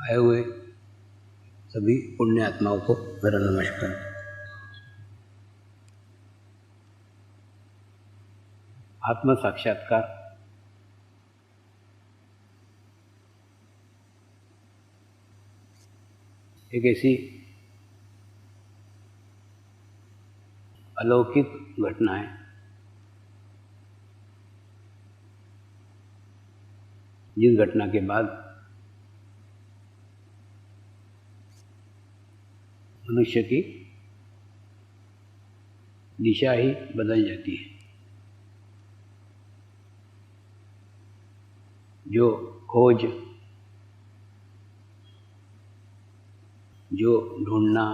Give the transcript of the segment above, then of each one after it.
आए हुए सभी पुण्य आत्माओं को मेरा नमस्कार। आत्म साक्षात्कार एक ऐसी अलौकिक घटना है जिस घटना के बाद मनुष्य की दिशा ही बदल जाती है। जो खोज, जो ढूंढना,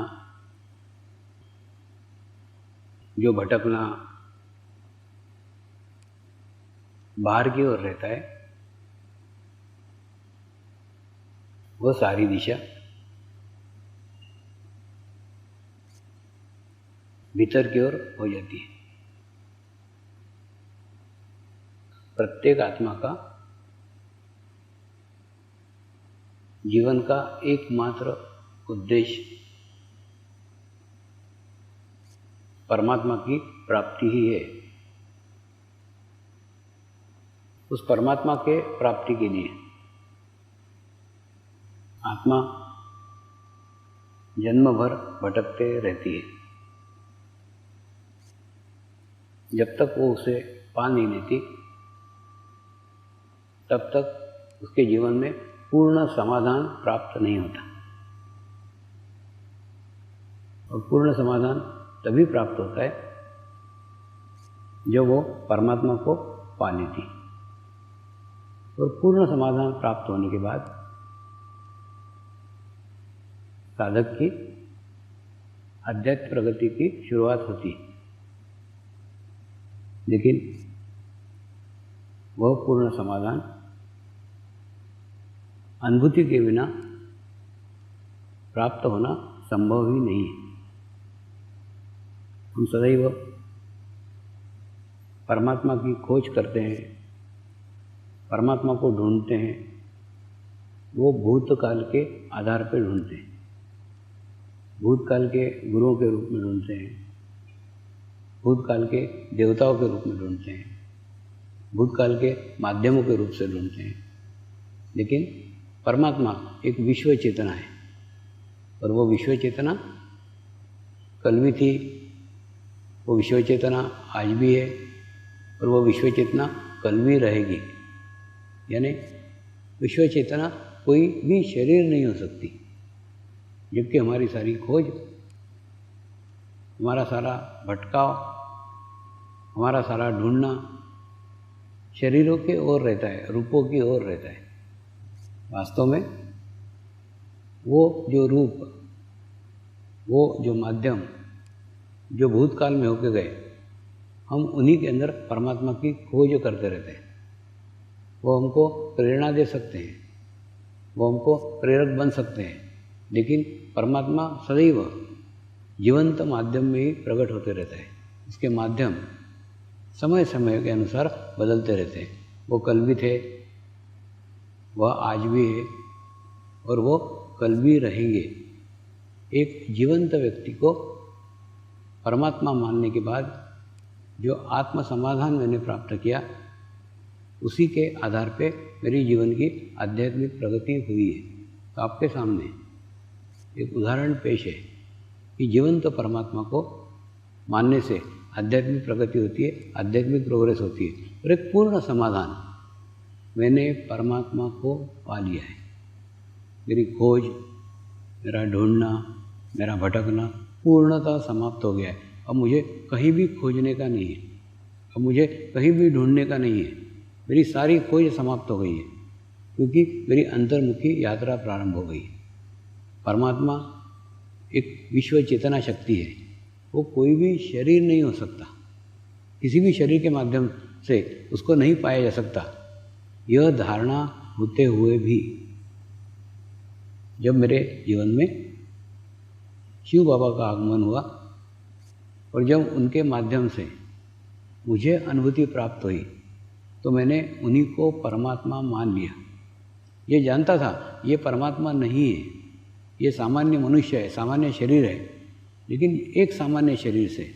जो भटकना बाहर की ओर रहता है, वो सारी दिशा भीतर की ओर हो जाती है। प्रत्येक आत्मा का जीवन का एकमात्र उद्देश्य परमात्मा की प्राप्ति ही है। उस परमात्मा के प्राप्ति के लिए आत्मा जन्म भर भटकते रहती है। जब तक वो उसे पा नहीं लेती तब तक उसके जीवन में पूर्ण समाधान प्राप्त नहीं होता। और पूर्ण समाधान तभी प्राप्त होता है जब वो परमात्मा को पा लेती। और पूर्ण समाधान प्राप्त होने के बाद साधक की आध्यात्मिक प्रगति की शुरुआत होती है। लेकिन वह पूर्ण समाधान अनुभूति के बिना प्राप्त होना संभव ही नहीं है। हम सदैव परमात्मा की खोज करते हैं, परमात्मा को ढूंढते हैं। वो भूतकाल के आधार पर ढूंढते हैं, भूतकाल के गुरुओं के रूप में ढूंढते हैं, भूतकाल के देवताओं के रूप में ढूंढते हैं, भूतकाल के माध्यमों के रूप से ढूंढते हैं। लेकिन परमात्मा एक विश्व चेतना है और वो विश्व चेतना कल भी थी, वो विश्व चेतना आज भी है और वो विश्व चेतना कल भी रहेगी। यानी विश्व चेतना कोई भी शरीर नहीं हो सकती। जबकि हमारी सारी खोज, हमारा सारा भटकाव, हमारा सारा ढूंढना शरीरों के ओर रहता है, रूपों की ओर रहता है। वास्तव में वो जो रूप, वो जो माध्यम जो भूतकाल में होके गए, हम उन्हीं के अंदर परमात्मा की खोज करते रहते हैं। वो हमको प्रेरणा दे सकते हैं, वो हमको प्रेरक बन सकते हैं। लेकिन परमात्मा सदैव जीवंत माध्यम में ही प्रकट होते रहता है। उसके माध्यम समय समय के अनुसार बदलते रहते हैं। वो कल भी थे, वह आज भी है और वो कल भी रहेंगे। एक जीवंत व्यक्ति को परमात्मा मानने के बाद जो आत्म समाधान मैंने प्राप्त किया, उसी के आधार पे मेरी जीवन की आध्यात्मिक प्रगति हुई है। तो आपके सामने एक उदाहरण पेश है कि जीवंत परमात्मा को मानने से आध्यात्मिक प्रगति होती है, आध्यात्मिक प्रोग्रेस होती है। और एक पूर्ण समाधान, मैंने परमात्मा को पा लिया है। मेरी खोज, मेरा ढूंढना, मेरा भटकना पूर्णतः समाप्त हो गया है। अब मुझे कहीं भी खोजने का नहीं है, अब मुझे कहीं भी ढूंढने का नहीं है। मेरी सारी खोज समाप्त हो गई है क्योंकि मेरी अंतर्मुखी यात्रा प्रारंभ हो गई। परमात्मा एक विश्व चेतना शक्ति है। वो कोई भी शरीर नहीं हो सकता, किसी भी शरीर के माध्यम से उसको नहीं पाया जा सकता। यह धारणा होते हुए भी जब मेरे जीवन में शिव बाबा का आगमन हुआ और जब उनके माध्यम से मुझे अनुभूति प्राप्त हुई, तो मैंने उन्हीं को परमात्मा मान लिया। ये जानता था ये परमात्मा नहीं है, ये सामान्य मनुष्य है, सामान्य शरीर है, लेकिन एक सामान्य शरीर से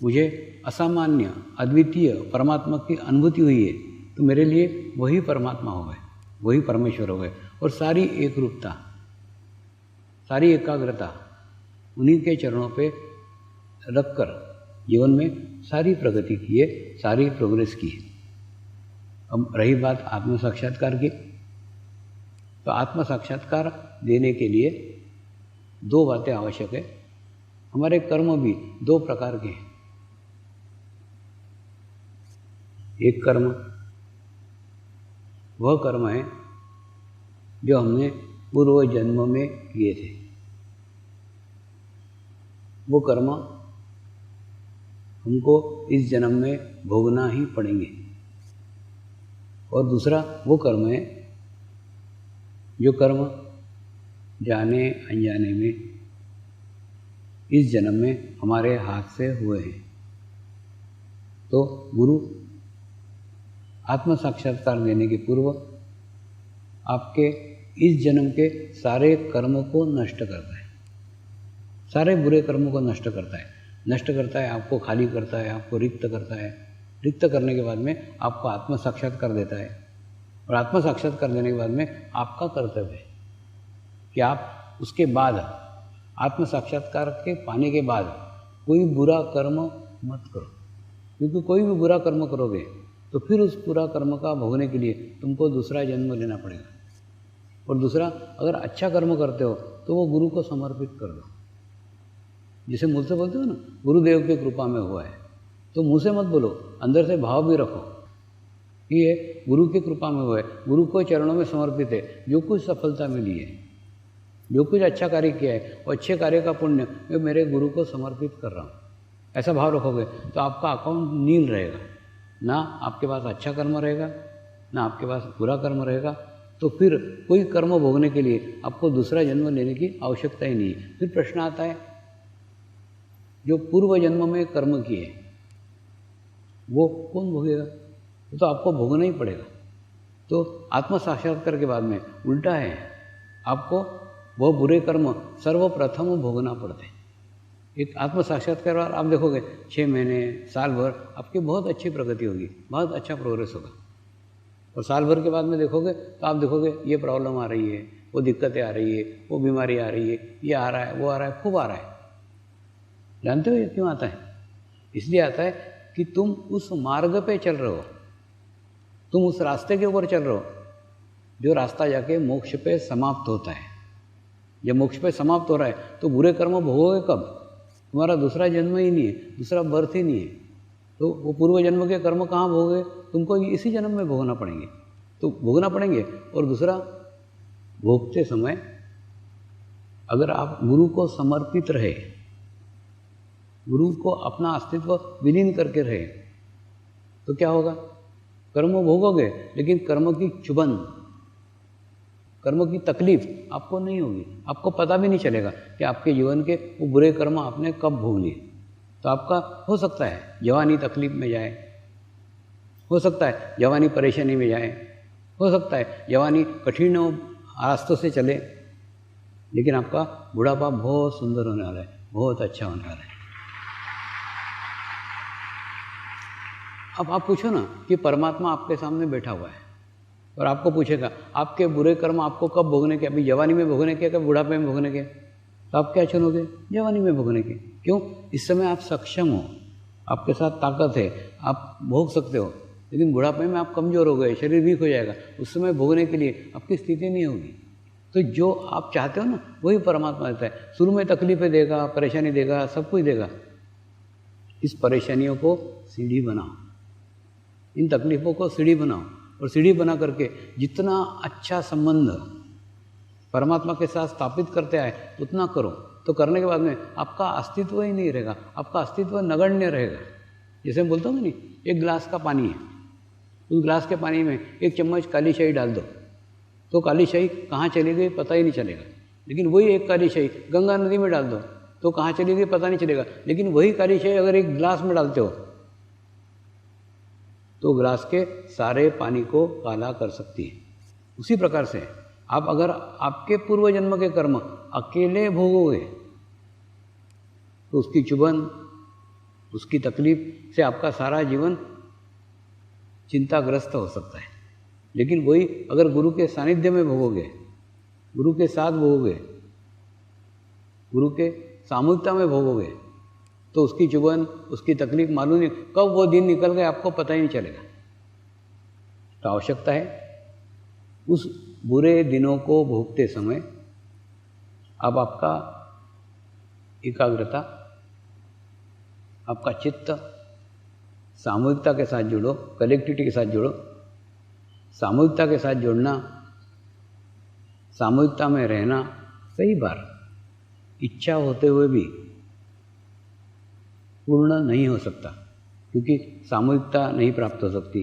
मुझे असामान्य अद्वितीय परमात्मा की अनुभूति हुई है, तो मेरे लिए वही परमात्मा हो गए, वही परमेश्वर हो गए। और सारी एक रूपता, सारी एकाग्रता उन्हीं के चरणों पे रखकर जीवन में सारी प्रगति की है, सारी प्रोग्रेस की है। अब रही बात आत्म साक्षात्कार की, तो आत्म साक्षात्कार देने के लिए दो बातें आवश्यक है। हमारे कर्म भी दो प्रकार के हैं। एक कर्म वह कर्म है जो हमने पूर्व जन्म में किए थे, वो कर्म हमको इस जन्म में भोगना ही पड़ेंगे। और दूसरा वो कर्म है जो कर्म जाने अनजाने में इस जन्म में हमारे हाथ से हुए हैं। तो गुरु आत्म साक्षात्कार देने के पूर्व आपके इस जन्म के सारे कर्मों को नष्ट करता है, सारे बुरे कर्मों को नष्ट करता है, नष्ट करता है, आपको खाली करता है, आपको रिक्त करता है। रिक्त करने के बाद में आपको आत्म साक्षात्कार देता है, और आत्म साक्षात्कार देने के बाद में आपका कर्तव्य है कि आप उसके बाद आत्म साक्षात्कार के पाने के बाद कोई बुरा कर्म मत करो, क्योंकि कोई भी बुरा कर्म करोगे तो फिर उस बुरा कर्म का भोगने के लिए तुमको दूसरा जन्म लेना पड़ेगा। और दूसरा, अगर अच्छा कर्म करते हो तो वो गुरु को समर्पित कर दो। जिसे मुँह से बोलते हो ना, गुरुदेव की कृपा में हुआ है, तो मुँह से मत बोलो, अंदर से भाव भी रखो कि ये गुरु की कृपा में हुआ है, गुरु को चरणों में समर्पित है। जो कुछ सफलता मिली है, जो कुछ अच्छा कार्य किया है, वो अच्छे कार्य का पुण्य मैं मेरे गुरु को समर्पित कर रहा हूँ, ऐसा भाव रखोगे तो आपका अकाउंट नील रहेगा। ना आपके पास अच्छा कर्म रहेगा, ना आपके पास बुरा कर्म रहेगा। तो फिर कोई कर्म भोगने के लिए आपको दूसरा जन्म लेने की आवश्यकता ही नहीं है। फिर प्रश्न आता है, जो पूर्व जन्म में कर्म किए वो कौन भोगेगा? तो आपको भोगना ही पड़ेगा। तो आत्म साक्षात्कार के बाद में उल्टा है, आपको वह बुरे कर्म सर्वप्रथम भोगना पड़ते हैं। एक आत्म साक्षात्कार बाद आप देखोगे 6 महीने, साल भर आपकी बहुत अच्छी प्रगति होगी, बहुत अच्छा प्रोग्रेस होगा। और साल भर के बाद में देखोगे तो आप देखोगे ये प्रॉब्लम आ रही है, वो दिक्कतें आ रही है, वो बीमारी आ रही है, ये आ रहा है, वो आ रहा है, खूब आ रहा है। जानते हो ये क्यों आता है? इसलिए आता है कि तुम उस मार्ग पे चल रहे हो, तुम उस रास्ते के ऊपर चल रहे हो जो रास्ता जाके मोक्ष पे समाप्त होता है। जब मोक्ष पे समाप्त हो रहा है तो बुरे कर्म भोगोगे कब? तुम्हारा दूसरा जन्म ही नहीं है, दूसरा बर्थ ही नहीं है। तो वो पूर्व जन्म के कर्म कहाँ भोगे? तुमको इसी जन्म में भोगना पड़ेंगे, तो भोगना पड़ेंगे। और दूसरा, भोगते समय अगर आप गुरु को समर्पित रहे, गुरु को अपना अस्तित्व विलीन करके रहे, तो क्या होगा? कर्म भोगोगे, लेकिन कर्म की चुभन, कर्म की तकलीफ आपको नहीं होगी। आपको पता भी नहीं चलेगा कि आपके जीवन के वो बुरे कर्म आपने कब भोग लिए। तो आपका हो सकता है जवानी तकलीफ में जाए, हो सकता है जवानी परेशानी में जाए, हो सकता है जवानी कठिन रास्तों से चले, लेकिन आपका बुढ़ापा बहुत सुंदर होने वाला है, बहुत अच्छा होने वाला है। अब आप पूछो ना कि परमात्मा आपके सामने बैठा हुआ है और आपको पूछेगा आपके बुरे कर्म आपको कब भोगने के, अभी जवानी में भोगने के, कब बुढ़ापे में भोगने के, तो आप क्या चुनोगे? जवानी में भोगने के। क्यों? इस समय आप सक्षम हो, आपके साथ ताकत है, आप भोग सकते हो। लेकिन बुढ़ापे में आप कमज़ोर हो गए, शरीर वीक हो जाएगा, उस समय भोगने के लिए आपकी स्थिति नहीं होगी। तो जो आप चाहते हो ना वही परमात्मा देता है। शुरू में तकलीफें देगा, परेशानी देगा, सब कुछ देगा। इस परेशानियों को सीढ़ी बनाओ, इन तकलीफ़ों को सीढ़ी बनाओ, और सीढ़ी बना करके जितना अच्छा संबंध परमात्मा के साथ स्थापित करते आए उतना करो। तो करने के बाद में आपका अस्तित्व ही नहीं रहेगा, आपका अस्तित्व नगण्य रहेगा। जैसे मैं बोलता हूँ नहीं, एक गिलास का पानी है, उस गिलास के पानी में एक चम्मच काली शाही डाल दो तो काली शाही कहाँ चली गई पता ही नहीं चलेगा। लेकिन वही एक काली शाही गंगा नदी में डाल दो तो कहाँ चली गई पता नहीं चलेगा। लेकिन वही काली शाही अगर एक गिलास में डालते हो तो गिलास के सारे पानी को काला कर सकती है। उसी प्रकार से आप अगर आपके पूर्व जन्म के कर्म अकेले भोगोगे तो उसकी चुभन, उसकी तकलीफ से आपका सारा जीवन चिंताग्रस्त हो सकता है। लेकिन वही अगर गुरु के सानिध्य में भोगोगे, गुरु के साथ भोगोगे, गुरु के सामूहिकता में भोगोगे, तो उसकी चुभन, उसकी तकलीफ मालूम नहीं कब वो दिन निकल गए आपको पता ही नहीं चलेगा। तो आवश्यकता है उस बुरे दिनों को भोगते समय अब आपका एकाग्रता, आपका चित्त सामूहिकता के साथ जुड़ो, कलेक्टिविटी के साथ जुड़ो। सामूहिकता के साथ जुड़ना, सामूहिकता में रहना कई बार इच्छा होते हुए भी पूर्ण नहीं हो सकता, क्योंकि सामूहिकता नहीं प्राप्त हो सकती,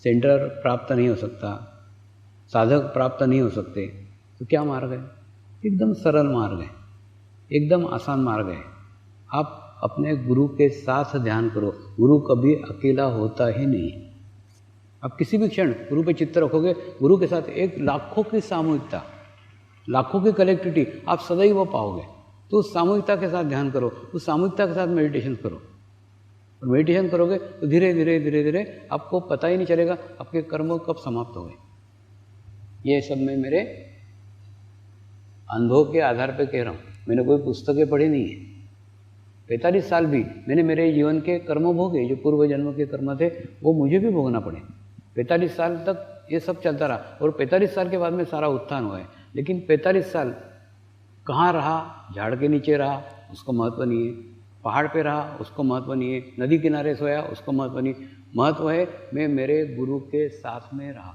सेंटर प्राप्त नहीं हो सकता, साधक प्राप्त नहीं हो सकते। तो क्या मार्ग है? एकदम सरल मार्ग है, एकदम आसान मार्ग है। आप अपने गुरु के साथ ध्यान करो। गुरु कभी अकेला होता ही नहीं। आप किसी भी क्षण गुरु पे चित्त रखोगे, गुरु के साथ एक लाखों की सामूहिकता, लाखों की कलेक्टिविटी आप सदैव वो पाओगे। तो उस सामूहिकता के साथ ध्यान करो, उस सामूहिकता के साथ मेडिटेशन करो। और मेडिटेशन करोगे तो धीरे धीरे धीरे धीरे आपको पता ही नहीं चलेगा आपके कर्म कब समाप्त हो गए। ये सब मैं मेरे अनुभव के आधार पर कह रहा हूँ, मैंने कोई पुस्तकें पढ़ी नहीं है। 45 साल भी मैंने मेरे जीवन के कर्म भोगे, जो पूर्व जन्म के कर्म थे वो मुझे भी भोगना पड़े। 45 साल तक ये सब चलता रहा और 45 साल के बाद में सारा उत्थान हुआ है। लेकिन 45 साल कहाँ रहा? झाड़ के नीचे रहा, उसको महत्व नहीं है। पहाड़ पे रहा, उसको महत्व नहीं है। नदी किनारे सोया, उसको महत्व नहीं। महत्व है मैं मेरे गुरु के साथ में रहा।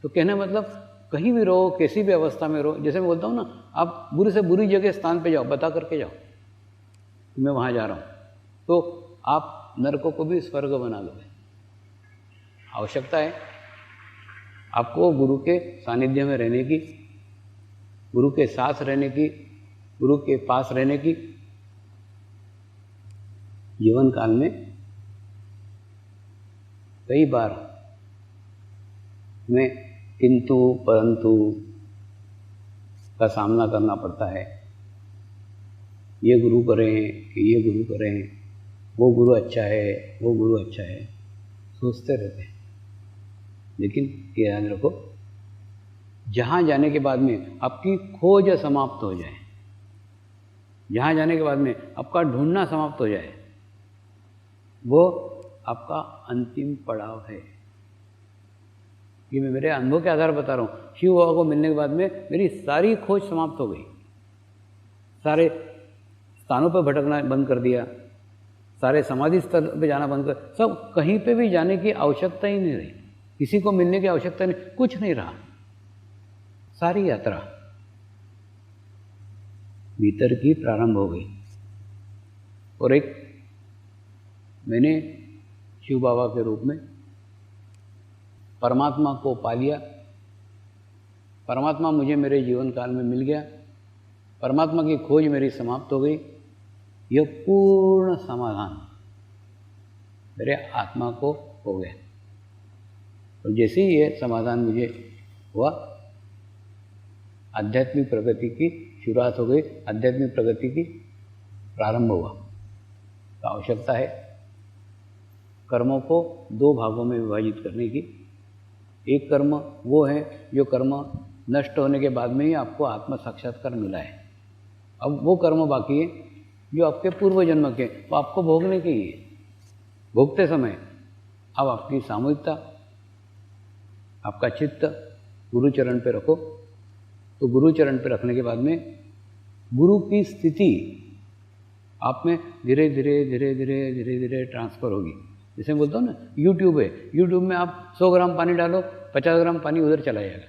तो कहने मतलब कहीं भी रहो, कैसी भी अवस्था में रहो, जैसे मैं बोलता हूँ ना, आप बुरी से बुरी जगह स्थान पे जाओ, बता करके जाओ कि मैं वहाँ जा रहा हूँ, तो आप नरकों को भी स्वर्ग बना दोगे। आवश्यकता है आपको गुरु के सानिध्य में रहने की, गुरु के साथ रहने की, गुरु के पास रहने की। जीवन काल में कई बार हमें किंतु परंतु का सामना करना पड़ता है। ये गुरु करें कि ये गुरु करें, वो गुरु अच्छा है, वो गुरु अच्छा है, सोचते रहते हैं। लेकिन ये याद रखो, जहाँ जाने के बाद में आपकी खोज समाप्त हो जाए, जहाँ जाने के बाद में आपका ढूंढना समाप्त हो जाए, वो आपका अंतिम पड़ाव है। ये मैं मेरे अनुभव के आधार बता रहा हूँ। शिव बाबा को मिलने के बाद में मेरी सारी खोज समाप्त हो गई, सारे स्थानों पर भटकना बंद कर दिया, सारे समाधि स्थल पे जाना बंद कर, सब कहीं पे भी जाने की आवश्यकता ही नहीं रही, किसी को मिलने की आवश्यकता नहीं, कुछ नहीं रहा। सारी यात्रा भीतर की प्रारंभ हो गई। और एक मैंने शिव बाबा के रूप में परमात्मा को पा लिया। परमात्मा मुझे मेरे जीवन काल में मिल गया, परमात्मा की खोज मेरी समाप्त हो गई। यह पूर्ण समाधान मेरे आत्मा को हो गया। और जैसे ही ये समाधान मुझे हुआ, आध्यात्मिक प्रगति की शुरुआत हो गई, आध्यात्मिक प्रगति की प्रारंभ हुआ। तो आवश्यकता है कर्मों को दो भागों में विभाजित करने की। एक कर्म वो है जो कर्म नष्ट होने के बाद में ही आपको आत्म साक्षात्कार मिला है। अब वो कर्म बाकी है जो आपके पूर्व जन्म के, वो आपको भोगने के ही है। भोगते समय अब आपकी सामूहिकता, आपका चित्त गुरु चरण पे रखो। तो गुरु चरण पे रखने के बाद में गुरु की स्थिति आप में धीरे धीरे धीरे धीरे धीरे धीरे ट्रांसफर होगी। जैसे मैं बोलता हूँ ना, यूट्यूब है, यूट्यूब में आप 100 ग्राम पानी डालो, 50 ग्राम पानी उधर चला जाएगा।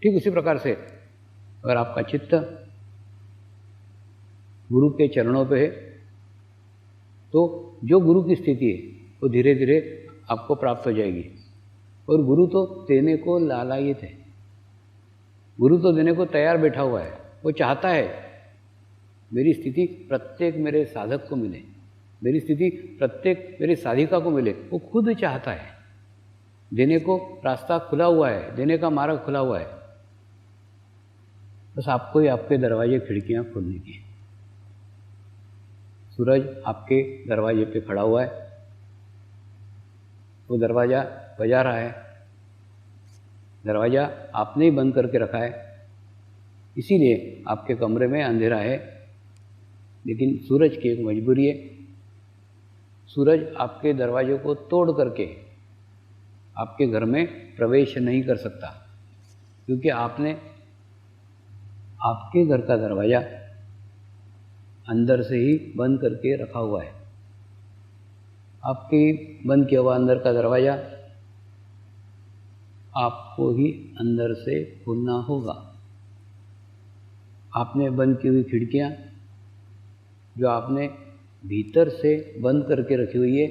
ठीक उसी प्रकार से अगर आपका चित्त गुरु के चरणों पे है, तो जो गुरु की स्थिति है वो धीरे धीरे आपको प्राप्त हो जाएगी। और गुरु तो देने को लालायित है, गुरु तो देने को तैयार बैठा हुआ है। वो चाहता है मेरी स्थिति प्रत्येक मेरे साधक को मिले, मेरी स्थिति प्रत्येक मेरी साधिका को मिले। वो खुद चाहता है, देने को रास्ता खुला हुआ है, देने का मार्ग खुला हुआ है, बस आपको ही आपके दरवाजे खिड़कियां खोलने की। सूरज आपके दरवाजे पे खड़ा हुआ है, वो दरवाज़ा बजा रहा है, दरवाज़ा आपने ही बंद करके रखा है, इसीलिए आपके कमरे में अंधेरा है। लेकिन सूरज की एक मजबूरी है, सूरज आपके दरवाजे को तोड़ करके आपके घर में प्रवेश नहीं कर सकता, क्योंकि आपने आपके घर का दरवाज़ा अंदर से ही बंद करके रखा हुआ है। आपके बंद किया हुआ अंदर का दरवाज़ा आपको ही अंदर से खोलना होगा। आपने बंद की हुई खिड़कियाँ जो आपने भीतर से बंद करके रखी हुई है,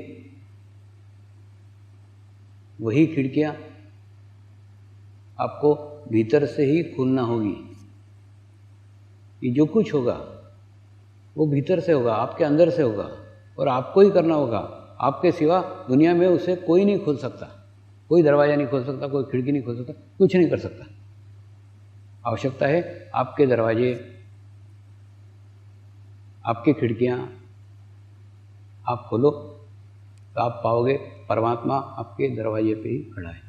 वही खिड़कियाँ आपको भीतर से ही खोलना होगी। ये जो कुछ होगा वो भीतर से होगा, आपके अंदर से होगा, और आपको ही करना होगा। आपके सिवा दुनिया में उसे कोई नहीं खोल सकता, कोई दरवाज़ा नहीं खोल सकता, कोई खिड़की नहीं खोल सकता, कुछ नहीं कर सकता। आवश्यकता है आपके दरवाजे, आपकी खिड़कियाँ आप खोलो, तो आप पाओगे परमात्मा आपके दरवाजे पे ही खड़ा है।